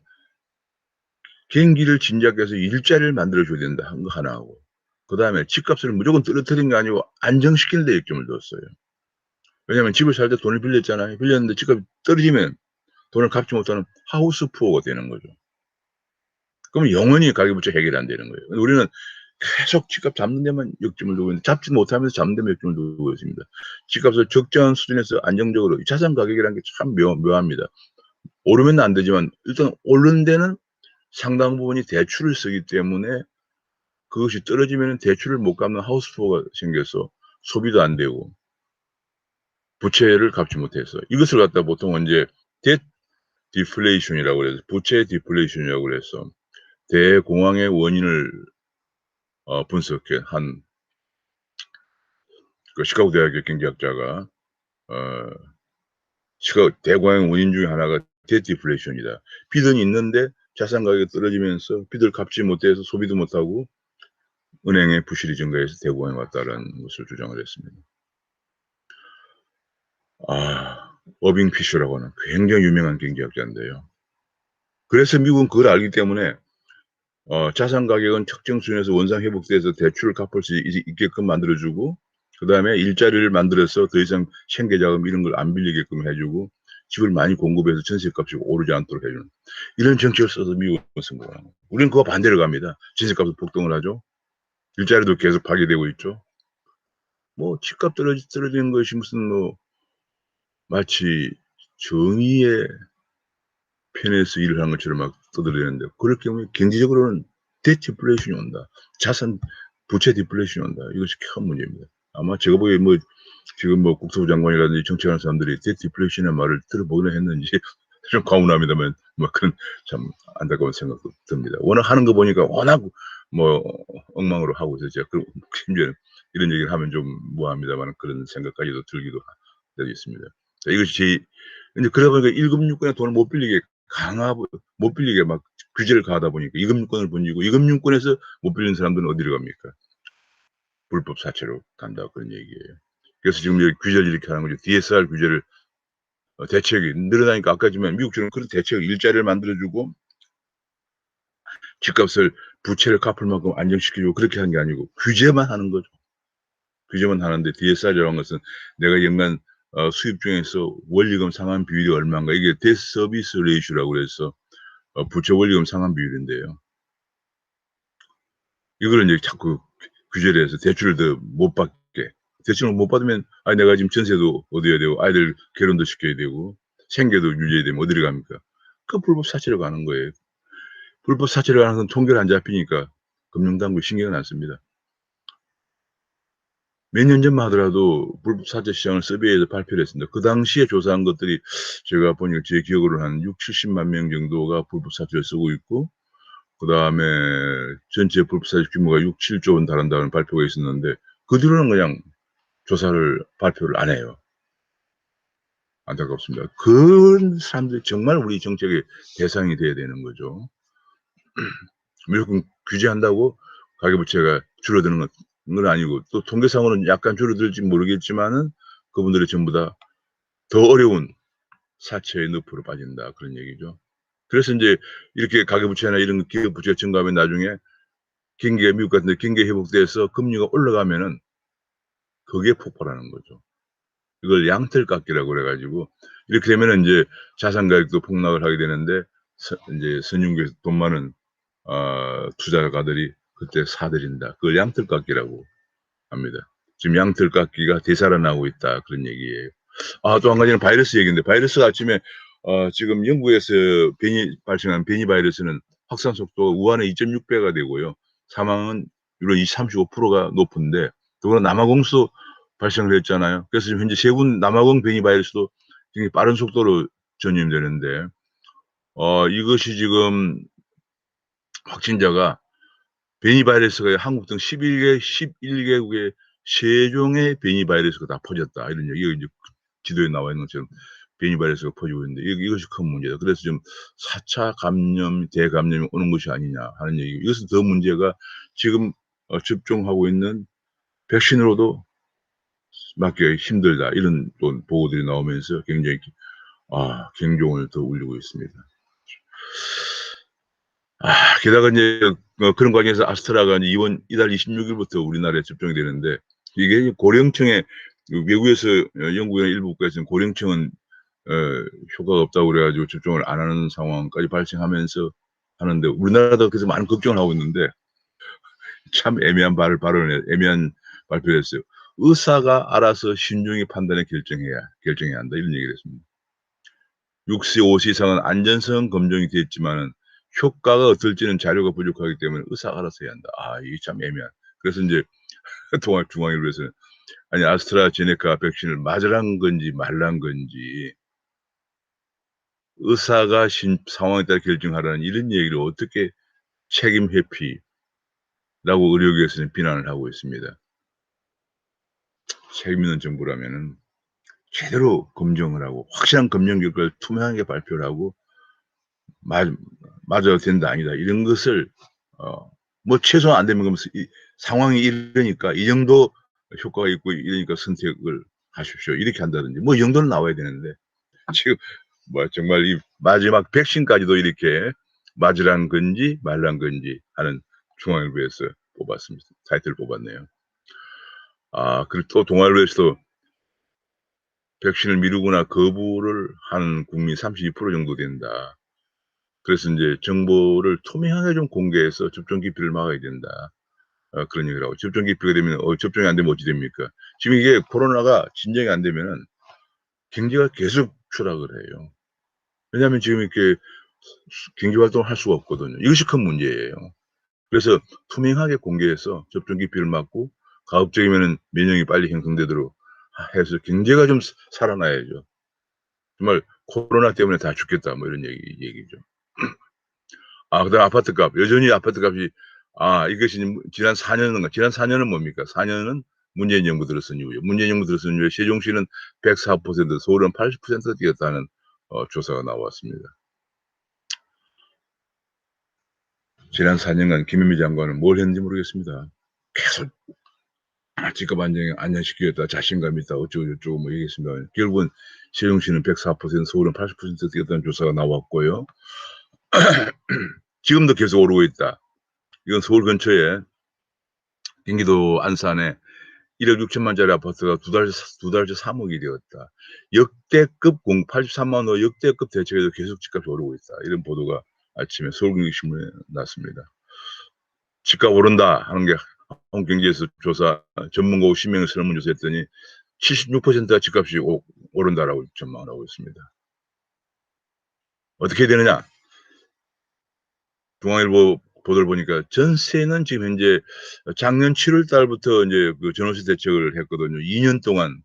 경기를 진작해서 일자리를 만들어줘야 된다 한 거 하나하고 그다음에 집값을 무조건 떨어뜨린 게 아니고 안정시키는 데 역점을 뒀어요. 왜냐하면 집을 살 때 돈을 빌렸잖아요. 빌렸는데 집값이 떨어지면 돈을 갚지 못하는 하우스 푸어가 되는 거죠. 그러면 영원히 가계부채 해결이 안 되는 거예요. 우리는 계속 집값 잡는 데만 욕심을 두고 있는데 잡지 못하면서 잡는 데만 욕심을 두고 있습니다. 집값을 적정한 수준에서 안정적으로 자산 가격이라는 게 참 묘합니다. 오르면 안 되지만 일단 오른 데는 상당 부분이 대출을 쓰기 때문에 그것이 떨어지면은 대출을 못 갚는 하우스 푸어가 생겨서 소비도 안 되고 부채를 갚지 못해서 이것을 갖다 보통 인제 debt deflation이라고 그래서 부채 디플레이션이라고 그래서 대공황의 원인을 분석해 한 그 시카고 대학의 경제학자가 어 시카고 대공황의 원인 중에 하나가 debt deflation이다. 빚은 있는데 자산 가격이 떨어지면서 빚을 갚지 못해서 소비도 못하고 은행의 부실이 증가해서 대공황이 왔다라는 것을 주장을 했습니다. 어빙 피셔라고 하는 굉장히 유명한 경제학자인데요. 그래서 미국은 그걸 알기 때문에 자산 가격은 특정 수준에서 원상 회복돼서 대출을 갚을 수 있게끔 만들어 주고 그다음에 일자리를 만들어서 더 이상 생계 자금 이런 걸 안 빌리게끔 해 주고 집을 많이 공급해서 전세값이 오르지 않도록 해 주는 이런 정책을 써서 미국은 성공을 합니다. 우리는 그와 반대로 갑니다. 전세값은 폭등을 하죠. 일자리도 계속 파괴되고 있죠. 뭐 집값 떨어지는 것이 무슨 뭐 마치 정의의 편에서 일을 하는 것처럼 막 떠들어대는데 그럴 경우에 경제적으로는 디플레이션이 온다. 자산 부채 디플레이션이 온다. 이것이 큰 문제입니다. 아마 제가 보기에 뭐 지금 뭐 국토부 장관이라든지 정치하는 사람들이 디플레이션의 말을 들어보기나 했는지 좀 과문합니다만 뭐 그런 참 안타까운 생각도 듭니다. 워낙 하는 거 보니까 워낙 뭐 엉망으로 하고 있어서 제가 심지어는 이런 얘기를 하면 좀 뭐합니다만 그런 생각까지도 들기도 있습니다. 자, 이것이 인제 그러다 보니까 1 금융권에 돈을 못 빌리게 강압을 못 빌리게 막 규제를 가하다 보니까 2 금융권을 번지고 2 금융권에서 못 빌리는 사람들은 어디로 갑니까? 불법 사채로 간다 그런 얘기예요. 그래서 지금 여기 규제를 이렇게 하는 거죠. DSR 규제를 대책이 늘어나니까 아까 지만 미국처럼 그런 대책 일자리를 만들어 주고 집값을 부채를 갚을 만큼 안정시켜 주고 그렇게 하는 게 아니고 규제만 하는 거죠. 규제만 하는데 DSR이라는 것은 내가 연간 수입 중에서 원리금 상환 비율이 얼마인가 이게 Debt Service Ratio라고 그래서 부채 원리금 상환 비율인데요. 이거를 이제 자꾸 규제를 해서 대출을 더 못 받게 대출을 못 받으면 내가 지금 전세도 얻어야 되고 아이들 결혼도 시켜야 되고 생계도 유지해야 되면 어디로 갑니까? 그 불법 사채로 가는 거예요. 불법 사채로 가는 건 통계를 안 잡히니까 금융당국이 신경을 안 씁니다. 몇 년 전만 하더라도 불법 사채 시장을 서베이에서 발표를 했습니다. 그 당시에 조사한 것들이 제가 보니까 제 기억으로는 한 60-70만 명 정도가 불법 사채를 쓰고 있고 그다음에 전체 불법 사채 규모가 6-7조 원 달한다는 발표가 있었는데 그 뒤로는 그냥 조사를 발표를 안 해요. 안타깝습니다. 그런 사람들이 정말 우리 정책의 대상이 돼야 되는 거죠. 무조건 규제한다고 가계부채가 줄어드는 건 아니고 또 통계상으로는 약간 줄어들지 모르겠지만은 그분들이 전부 다 더 어려운 사채의 늪으로 빠진다 그런 얘기죠. 그래서 인제 이렇게 가계부채나 이런 기업 부채가 증가하면 나중에 경기가 미국 같은 데 경기가 회복돼서 금리가 올라가면은 그게 폭발하는 거죠. 이걸 양털깎기라고 그래 가지고 이렇게 되면은 인제 자산 가격도 폭락을 하게 되는데 인제 선진국에서 돈 많은 투자가들이 그때 사들인다. 그걸 양털깎기라고 합니다. 지금 양털깎기가 되살아나고 있다 그런 얘기예요. 또 한 가지는 바이러스 얘기인데 바이러스가 아침에 지금 영국에서 발생한 변이 바이러스는 확산 속도가 우한의 2.6 배가 되고요. 사망은 유로 35%가 높은데 더구나 남아공에서 발생을 했잖아요. 그래서 지금 현재 3군 남아공 변이 바이러스도 굉장히 빠른 속도로 전염되는데 이것이 지금 확진자가 변이 바이러스가 한국 등 11 개국에 3 종의 변이 바이러스가 다 퍼졌다. 이런 얘기가 이제 지도에 나와 있는 것처럼 변이 바이러스가 퍼지고 있는데 이것이 큰 문제다. 그래서 지금 4차 감염, 대감염이 오는 것이 아니냐 하는 얘기. 이것은 더 문제가 지금 접종하고 있는 백신으로도 막기가 힘들다. 이런 또 보고들이 나오면서 굉장히 경종을 더 울리고 있습니다. 게다가 인제 그런 과정에서 아스트라가 이제 이달 26 일부터 우리나라에 접종이 되는데 이게 고령층에 외국에서 영국이나 일부 국가에서는 고령층은 어 효과가 없다고 그래 가지고 접종을 안 하는 상황까지 발생하면서 하는데 우리나라도 그래서 많은 걱정을 하고 있는데 참 애매한 애매한 발표를 했어요. "의사가 알아서 신중히 판단해 결정해야 한다." 이런 얘기를 했습니다. 65세 이상은 안전성 검증이 됐지만은 효과가 어떨지는 자료가 부족하기 때문에 의사가 알아서 해야 한다. 아 이게 참 애매한. 그래서 인제 중앙일보에서는 아니 아스트라제네카 백신을 맞으란 건지 말란 건지 의사가 상황에 따라 결정하라는 이런 얘기를 어떻게 책임 회피라고 의료계에서는 비난을 하고 있습니다. 책임 있는 정부라면은 제대로 검증을 하고 확실한 검증 결과를 투명하게 발표를 하고 맞 맞아도 된다 아니다 이런 것을 뭐 최소한 안 되면 그러면 이 상황이 이러니까 이 정도 효과가 있고 이러니까 선택을 하십시오. 이렇게 한다든지 뭐 이 정도는 나와야 되는데 지금 뭐 정말 이 마지막 백신까지도 이렇게 맞으란 건지 말란 건지 하는 중앙일보에서 뽑았습니다. 타이틀을 뽑았네요. 아 그리고 또 동아일보에서도 백신을 미루거나 거부를 하는 국민이 32% 정도 된다. 그래서 인제 정보를 투명하게 좀 공개해서 접종 기피를 막아야 된다. 그런 얘기를 하고 접종 기피가 되면 접종이 안 되면 어찌 됩니까? 지금 이게 코로나가 진정이 안 되면은 경제가 계속 추락을 해요. 왜냐하면 지금 이렇게 경제 활동을 할 수가 없거든요. 이것이 큰 문제예요. 그래서 투명하게 공개해서 접종 기피를 막고 가급적이면은 면역이 빨리 형성되도록 해서 경제가 좀 살아나야죠. 정말 "코로나 때문에 다 죽겠다." 뭐 이런 얘기죠. 그다음에 아파트값. 여전히 아파트값이 이것이 지난 4 년인가 지난 4 년은 뭡니까? 4 년은 문재인 정부 들어선 이후에 문재인 정부 들어선 이후에 세종시는 104%, 서울은 80% 뛰었다는 조사가 나왔습니다. 지난 4 년간 김현미 장관은 뭘 했는지 모르겠습니다. 계속 집값 안정시키겠다. 자신감 있다. 어쩌고 저쩌고 뭐 얘기했습니다. 결국은 세종시는 104%, 서울은 80% 뛰었다는 조사가 나왔고요. 지금도 계속 오르고 있다. 이건 서울 근처에 경기도 안산에 1억 6천만 짜리 아파트가 두 달째 3억이 되었다. 역대급 83만 원 역대급 대책에도 계속 집값이 오르고 있다. 이런 보도가 아침에 서울경제신문에 났습니다. 집값 오른다 하는 게 한국경제에서 조사 전문가 50명을 설문조사했더니 76%가 집값이 오른다라고 전망을 하고 있습니다. 어떻게 해야 되느냐? 중앙일보 보도를 보니까 전세는 지금 현재 작년 7월 달부터 인제 그 전월세 대책을 했거든요. 2년 동안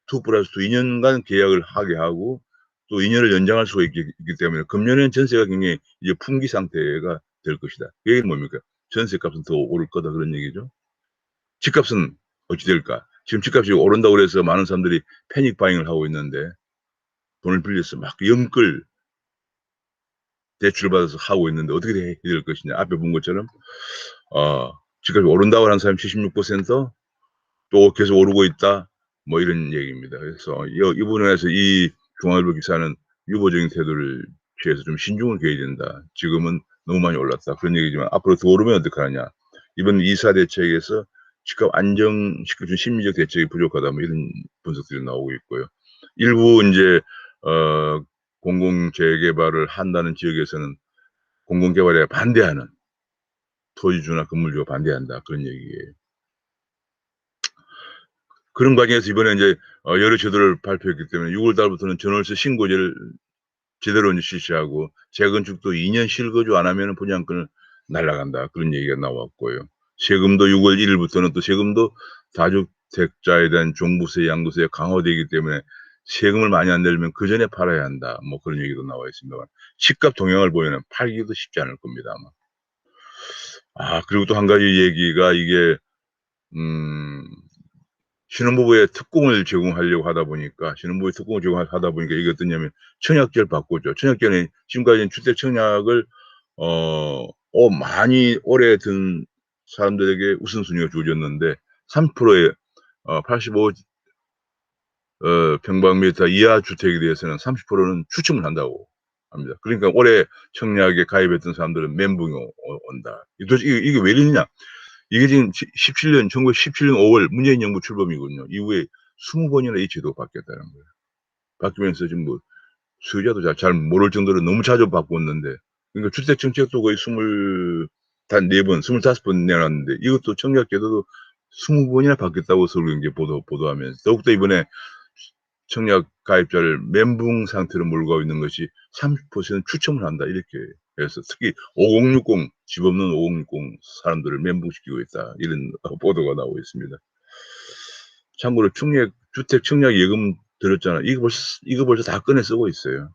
2+2 년간 계약을 하게 하고 또 2 년을 연장할 수가 있기 때문에 금년에는 전세가 굉장히 이제 풍기 상태가 될 것이다. 그 얘기는 뭡니까? "전세값은 더 오를 거다." 그런 얘기죠. 집값은 어찌 될까? 지금 집값이 오른다고 그래서 많은 사람들이 패닉 바잉을 하고 있는데 돈을 빌려서 막 영끌 대출을 받아서 하고 있는데 어떻게 해야 될 것이냐. 앞에 본 것처럼 집값이 오른다고 하는 사람이 76%, 또 계속 오르고 있다. 뭐 이런 얘기입니다. 그래서 이 부분에서 이 중앙일보 기사는 유보적인 태도를 취해서 좀 신중을 기해야 된다. 지금은 너무 많이 올랐다. 그런 얘기지만 앞으로 더 오르면 어떡하느냐. 이번 2사 대책에서 집값 안정시켜 준 심리적 대책이 부족하다. 뭐 이런 분석들이 나오고 있고요. 일부 인제 어 공공 재개발을 한다는 지역에서는 공공 개발에 반대하는 토지주나 건물주가 반대한다. 그런 얘기예요. 그런 과정에서 이번에 인제 여러 제도를 발표했기 때문에 6월 달부터는 전월세 신고제를 제대로 인제 실시하고 재건축도 2년 실거주 안 하면은 분양권을 날라간다. 그런 얘기가 나왔고요. 세금도 6월 1 일부터는 또 세금도 다주택자에 대한 종부세, 양도세가 강화되기 때문에 세금을 많이 안 내려면 그전에 팔아야 한다. 뭐 그런 얘기도 나와 있습니다만 집값 동향을 보면은 팔기도 쉽지 않을 겁니다 아마. 그리고 또 한 가지 얘기가 이게 음 신혼부부의 특공을 제공하려고 하다 보니까 신혼부부의 특공을 제공하다 보니까 이게 어떠냐면 청약제를 바꿨죠. 청약제는 지금까지는 주택 청약을 많이 오래 든 사람들에게 우선순위가 주어졌는데 30%의 85 평방미터 이하 주택에 대해서는 30%는 추첨을 한다고 합니다. 그러니까 올해 청약에 가입했던 사람들은 멘붕이 온다. 도대체 이게 왜 이러느냐. 이게 지금 17년 1917년 5월 문재인 정부 출범이거든요. 이후에 20번이나 이 제도가 바뀌었다는 거예요. 바뀌면서 지금 뭐 수요자도 잘 모를 정도로 너무 자주 바꿨는데, 그러니까 주택 정책도 거의 24번, 25번 내놨는데 이것도 청약 제도도 20번이나 바뀌었다고 서울경제 보도하면서, 더욱더 이번에 청약 가입자를 멘붕 상태로 몰고 가고 있는 것이 30% 추첨을 한다 이렇게 해서, 특히 5060 집 없는 5060 사람들을 멘붕시키고 있다 이런 보도가 나오고 있습니다. 참고로 주택 청약 예금 들었잖아. 이거 벌써 다 꺼내 쓰고 있어요.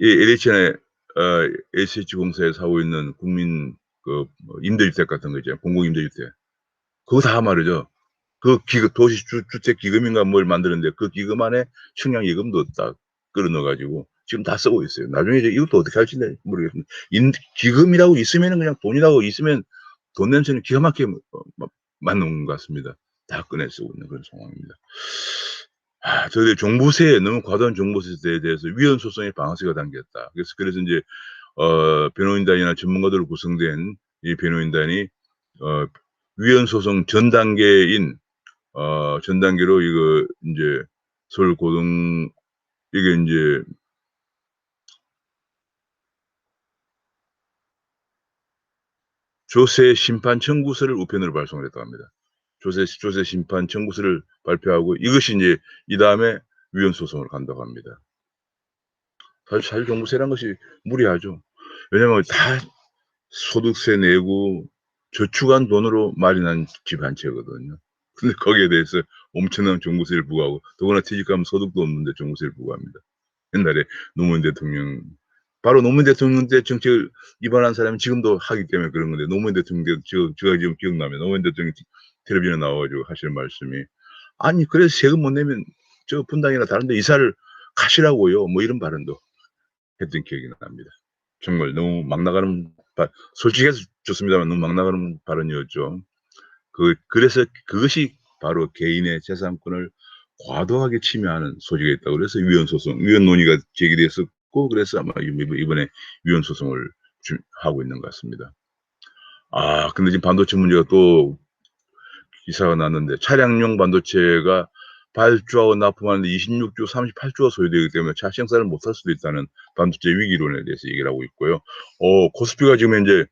LHN에 LCH공사에서 하고 있는 국민 임대주택 같은 거 있잖아요. 공공임대주택. 그거 다 말이죠. 그 주택 기금인가 뭘 만드는데 그 기금 안에 청약 예금도 딱 끌어 넣어 가지고 지금 다 쓰고 있어요. 나중에 이제 이것도 어떻게 할지 모르겠습니다. 기금이라고 있으면은, 그냥 돈이라고 있으면 돈 냄새는 기가 막히게 맡는 것 같습니다. 다 꺼내 쓰고 있는 그런 상황입니다. 저희 종부세, 너무 과도한 종부세에 대해서 위헌 소송의 방아쇠가 당겼다. 그래서 이제 변호인단이나 전문가들로 구성된 이 변호인단이 위헌 소송 전 단계인 전 단계로 이거 인제 서울 고등, 이게 인제 조세 심판 청구서를 우편으로 발송을 했다고 합니다. 조세 심판 청구서를 발표하고, 이것이 인제 이다음에 위헌 소송으로 간다고 합니다. 사실 자유종부세라는 것이 무리하죠. 왜냐면 다 소득세 내고 저축한 돈으로 마련한 집 한 채거든요. 근데 거기에 대해서 엄청난 종부세를 부과하고, 더구나 퇴직하면 소득도 없는데 종부세를 부과합니다. 옛날에 노무현 대통령, 바로 노무현 대통령 때 정책을 위반한 사람이 지금도 하기 때문에 그런 건데, 노무현 대통령 때 제가 지금 기억나면 노무현 대통령이 텔레비전에 나와 가지고 하시는 말씀이 "아니 그래서 세금 못 내면 저 분당이나 다른 데 이사를 가시라고요." 뭐 이런 발언도 했던 기억이 납니다. 정말 너무 막 나가는 솔직해서 좋습니다만 너무 막 나가는 발언이었죠. 그래서 그것이 바로 개인의 재산권을 과도하게 침해하는 소지가 있다고 그래서 위헌 논의가 제기됐었고, 그래서 아마 이번에 위헌 소송을 하고 있는 것 같습니다. 근데 지금 반도체 문제가 또 기사가 났는데, 차량용 반도체가 발주하고 납품하는데 26조, 38조가 소요되기 때문에 차 생산을 못할 수도 있다는 반도체 위기론에 대해서 얘기를 하고 있고요. 코스피가 지금 현재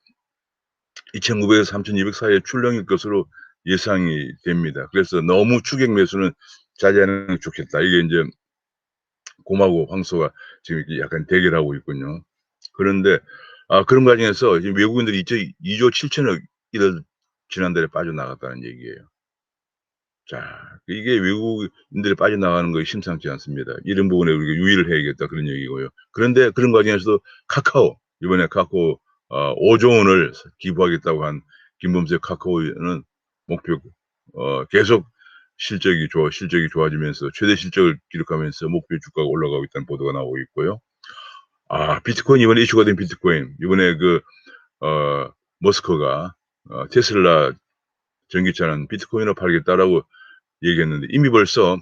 2,900에서 3,200 사이에 출렁일 것으로 예상이 됩니다. 그래서 너무 추격 매수는 자제하는 게 좋겠다. 이게 인제 곰하고 황소가 지금 이렇게 약간 대결하고 있군요. 그런데 그런 과정에서 지금 외국인들이 2조 7천억 이를 지난달에 빠져나갔다는 얘기예요. 자, 이게 외국인들이 빠져나가는 것이 심상치 않습니다. 이런 부분에 우리가 유의를 해야겠다 그런 얘기고요. 그런데 그런 과정에서도 이번에 카카오 5조 원을 기부하겠다고 한 김범수 카카오는 목표 계속 실적이 좋아지면서 최대 실적을 기록하면서 목표 주가가 올라가고 있다는 보도가 나오고 있고요. 비트코인, 이번에 이슈가 된 비트코인, 이번에 머스크가 테슬라 전기차는 비트코인으로 팔겠다라고 얘기했는데, 이미 벌써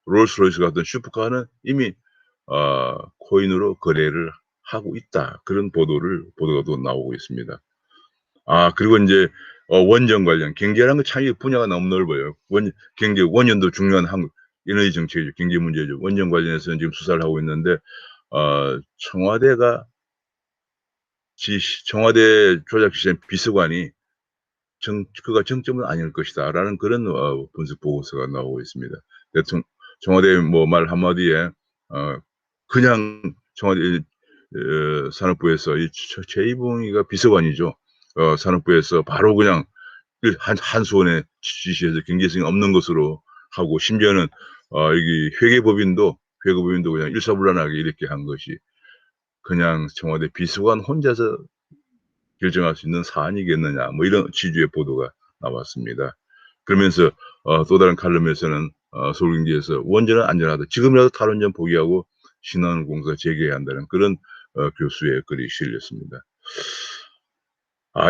롤스로이스 같은 슈퍼카는 이미 코인으로 거래를 하고 있다. 그런 보도가 또 나오고 있습니다. 그리고 인제 원전 관련, 경제라는 건 참 이 분야가 너무 넓어요. 원전도 중요한 한국 에너지 정책이죠. 경제 문제죠. 원전 관련해서는 지금 수사를 하고 있는데, 청와대가 청와대 조작실의 비서관이 그가 정점은 아닐 것이다라는 그런 분석 보고서가 나오고 있습니다. 청와대 뭐 말 한마디에 그냥 청와대 산업부에서 이 최이봉이가 비서관이죠. 산업부에서 바로 그냥 한수원의 지시에서 경제성이 없는 것으로 하고, 심지어는 여기 회계법인도 그냥 일사불란하게 이렇게 한 것이 그냥 청와대 비서관 혼자서 결정할 수 있는 사안이겠느냐, 뭐 이런 취지의 보도가 나왔습니다. 그러면서 또 다른 칼럼에서는 서울경제에서 원전은 안전하다. 지금이라도 탈원전 포기하고 신한공사 재개해야 한다는 그런 교수의 글이 실렸습니다.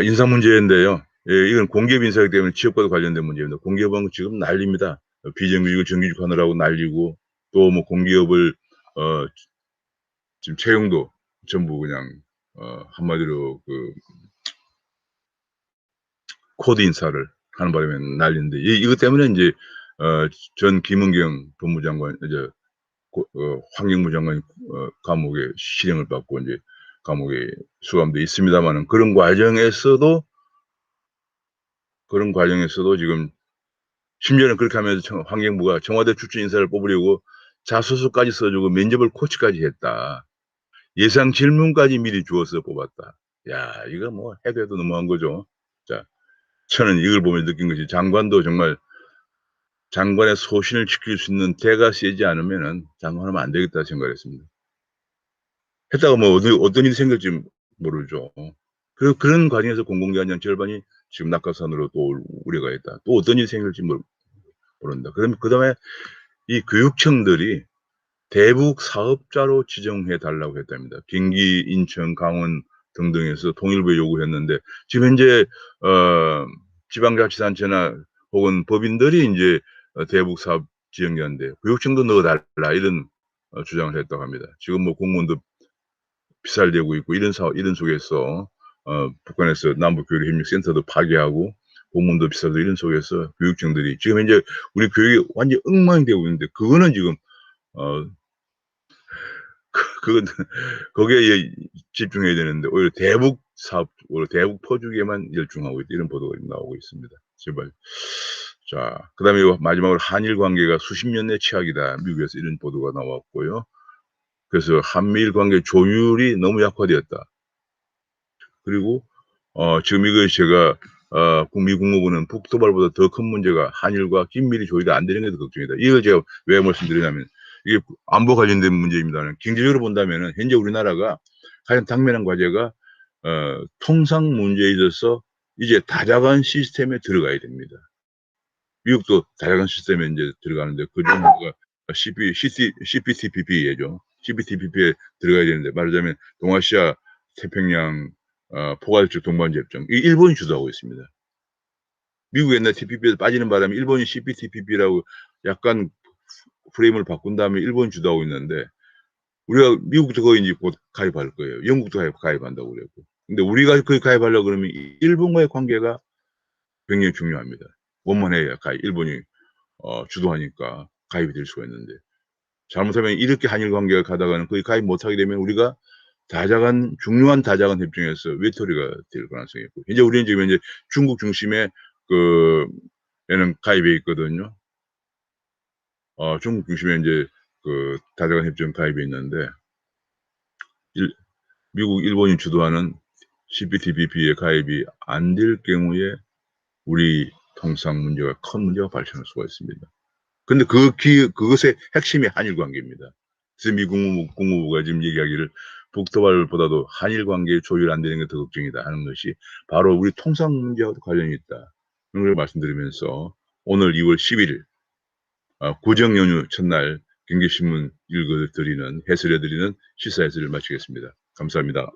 인사 문제인데요. 예, 이건 공기업 인사이기 때문에 취업과도 관련된 문제입니다. 공기업은 지금 난립니다. 비정규직을 정규직 하느라고 난리고, 또 뭐 공기업을 지금 채용도 전부 그냥 한마디로 코드 인사를 하는 바람에 난리인데 이것 때문에 이제 전 김은경 법무장관 이제 환경부 장관이 감옥에 실형을 받고 이제 감옥에 수감돼 있습니다만은 그런 과정에서도 지금 심지어는 그렇게 하면서 환경부가 청와대 출신 인사를 뽑으려고 자소서까지 써주고 면접을 코치까지 했다. 예상 질문까지 미리 주어서 뽑았다. 야, 이거 뭐 해도 해도 너무한 거죠. 자, 저는 이걸 보면 느낀 것이 장관도 정말 장관의 소신을 지킬 수 있는 대가 세지 않으면은 장관하면 안 되겠다 생각했습니다. 했다가 뭐 어떤 일이 생길지 모르죠. 그런 과정에서 공공기관장 절반이 지금 낙하산으로 또 우려가 있다. 또 어떤 일이 생길지 모른다. 그러면 그다음에 이 교육청들이 대북 사업자로 지정해 달라고 했답니다. 경기, 인천, 강원 등등에서 통일부에 요구했는데 지금 현재 지방자치단체나 혹은 법인들이 이제 대북 사업 지정자인데 교육청도 넣어달라 이런 주장을 했다고 합니다. 지금 뭐 공무원도 피살되고 있고 이런 속에서 북한에서 남북교류협력센터도 파괴하고 공무원도 피살되고 이런 속에서 교육청들이 지금 현재 우리 교육이 완전 엉망이 되고 있는데 그거는 지금 그건 거기에 집중해야 되는데 오히려 대북 사업, 오히려 대북 퍼주기에만 열중하고 있다 이런 보도가 나오고 있습니다. 제발. 자, 그다음에 마지막으로 한일 관계가 수십 년 내 최악이다. 미국에서 이런 보도가 나왔고요. 그래서 한미일 관계 조율이 너무 약화되었다. 그리고 지금 이거 제가 미 국무부는 북도발보다 더 큰 문제가 한일과 긴밀히 조율이 안 되는 게 더 걱정이다. 이걸 제가 왜 말씀드리냐면 이게 안보 관련된 문제입니다. 경제적으로 본다면은 현재 우리나라가 가장 당면한 과제가 통상 문제에 있어서 이제 다자간 시스템에 들어가야 됩니다. 미국도 다자간 시스템에 이제 들어가는데 그 중에가 CPTPP죠. CPTPP에 들어가야 되는데 말하자면 동아시아 태평양 포괄적 동반협정 이 일본이 주도하고 있습니다. 미국 옛날 TPP에서 빠지는 바람에 일본이 CPTPP라고 약간 프레임을 바꾼 다음에 일본이 주도하고 있는데 우리가 미국도 거의 이제 곧 가입할 거예요. 영국도 가입한다고 그랬고. 근데 우리가 거기 가입하려고 그러면 일본과의 관계가 굉장히 중요합니다. 원만해야 일본이 주도하니까 가입이 될 수가 있는데 잘못하면 이렇게 한일 관계가 가다가는 거의 가입 못하게 되면 우리가 중요한 다자간 협정에서 외톨이가 될 가능성이 있고 현재 우리는 지금 이제 중국 중심의 얘는 가입해 있거든요. 중국 중심의 이제 다자간 협정 가입해 있는데 미국, 일본이 주도하는 CPTPP에 가입이 안 될 경우에 우리 통상 문제가 큰 문제가 발생할 수가 있습니다. 근데 그것의 핵심이 한일 관계입니다. 그래서 미 국무부가 지금 얘기하기를 북도발보다도 한일 관계 조율 안 되는 게 더 걱정이다 하는 것이 바로 우리 통상 문제와도 관련이 있다. 그런 걸 말씀드리면서 오늘 2월 11일 구정 연휴 첫날 경기신문 읽어드리는 해설해드리는 시사 해설을 마치겠습니다. 감사합니다.